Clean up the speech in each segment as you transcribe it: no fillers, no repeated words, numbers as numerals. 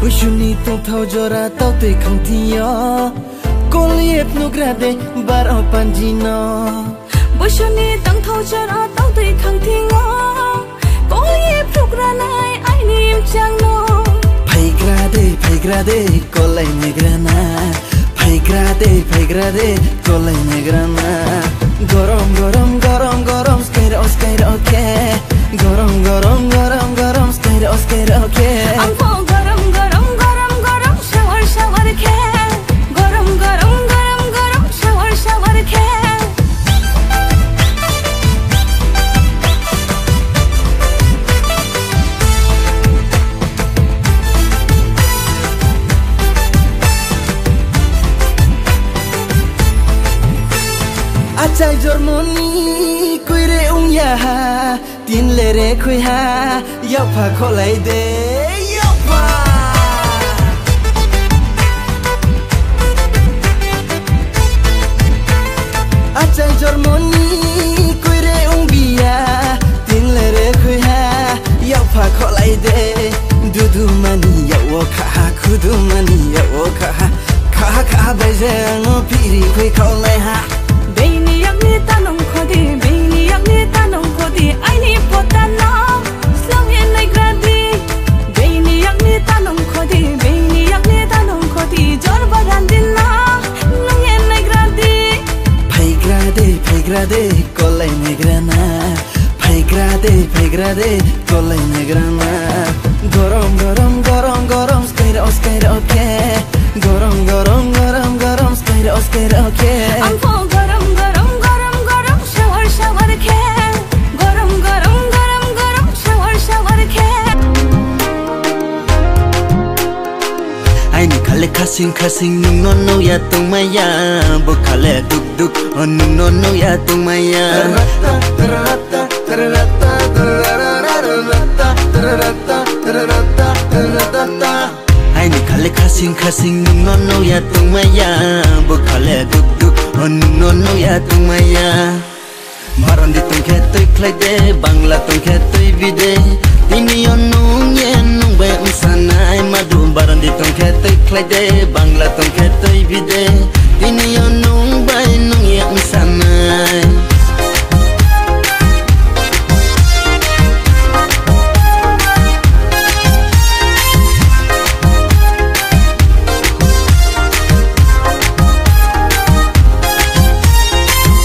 Bushuni tong thau jora tau te khang thia Koliep nu grade bar opanjina Bushuni tong thau jora tau te khang thia Koliep nu granai ai nim chang no Phai grade kolai negrana Phai grade kolai negrana Gorom gorom gorom gorom skater okay Gorom gorom gorom gorom skater okay Ampo garam garam garam garam shower shower ke Garam garam garam garam shower shower ke Achai jormoni kuire ya tin lere khui ha yau pha kholai de yau pha Achai jormoni kuire ya tin lere khui ha yau pha kholai de dudu mani yau kha khudu mani yau kha bai jang piri khui kholai ha Beini yak ni tanong khodi beini yak ni tanong khodi ai ni potana slow in like gradi beini yak ni tanong khodi beini yak ni tanong khodi jor barandina nung in like gradi Phai grade kolai negrana Phai grade kolai negrana Gorom gorom gorom gorom skater okay Gorom gorom gorom gorom skater okay Ampo garam garam garam garam shower shower ke garam garam garam garam shower shower ke Ai ni khale khasing nung no ya tung maya bo khale duk duk nung no ya tung maya Ai ni khale khasing nung no ya tung maya bo khale duk duk nung no ya tung maya Maron di tung khe tui khlai de bangla tung khe tui bide Tini nung yen nung be sanai madu baron di tung khe tui khlai de bangla tung khe tui bide Tini nung bai nung yen sanai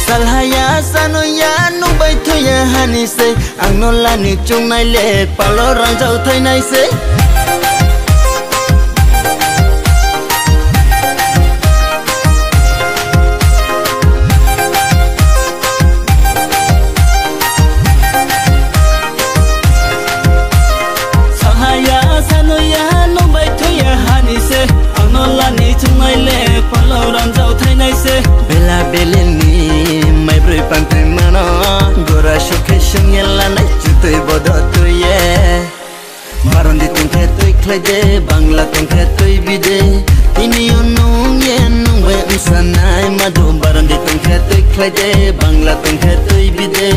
Salhaya sanoya nung bai thoya hani se ang no la ni chung nai le palo rang jau thai nai se Salhaya sanoya nung bai thoya hani se ang no la ni chung nai le palo rang jau thai nai se bela beleni mai broi pante mano gora shokhe shungela nai chutoi bodo tuye maron di tung khe tui khlai de bangla tung khe tui bide tini nung yen nung we sanai madu maron di tung khe tui khlai de bangla tung khe tui bide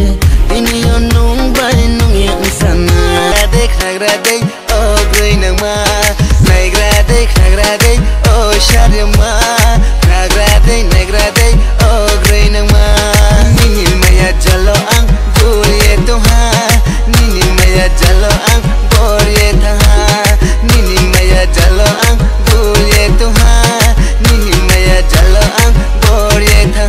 tini nung bai nung yen sanai de khagra de o groi nang ma nai gra de khagra de o sharma khagra de negra de o groi nang ma nini maya jalo ang gulye to ha nini maya jalo ang borye tha nini maya jalo ang gulye to ha nini maya jalo ang borye tha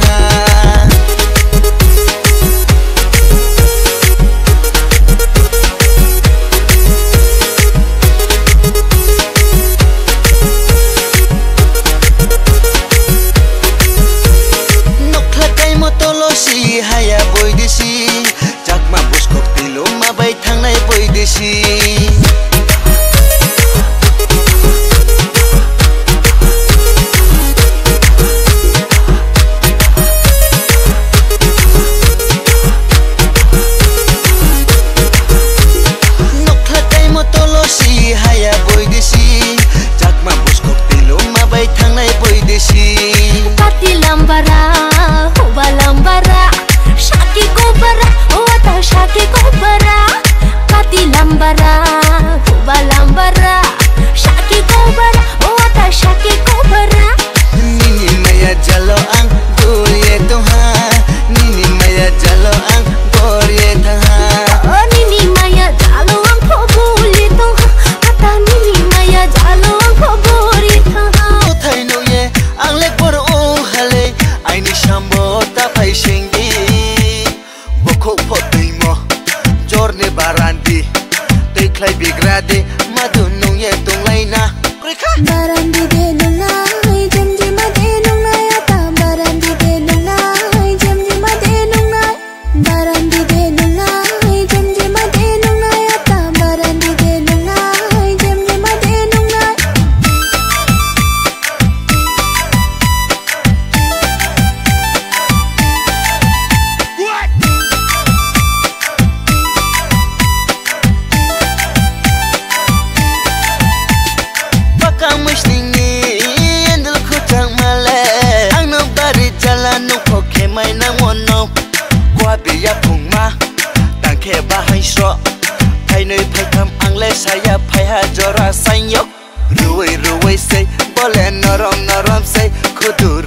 ni barandi tei klai bigrade madu nung ye tung lai na krika barandi de nunga jem ji ma de nunga ya ta barandi de nunga jem ji ma de nunga barandi de nunga jem ji ma de nunga ya ta barandi de nunga jem ji ma de nunga mai na ngono qua bị ya phùng ma tang khe ba hai so thai nơi thai tham ang le sa ya phai ha jora sai yok ruai ruai say bole norom norom say khudu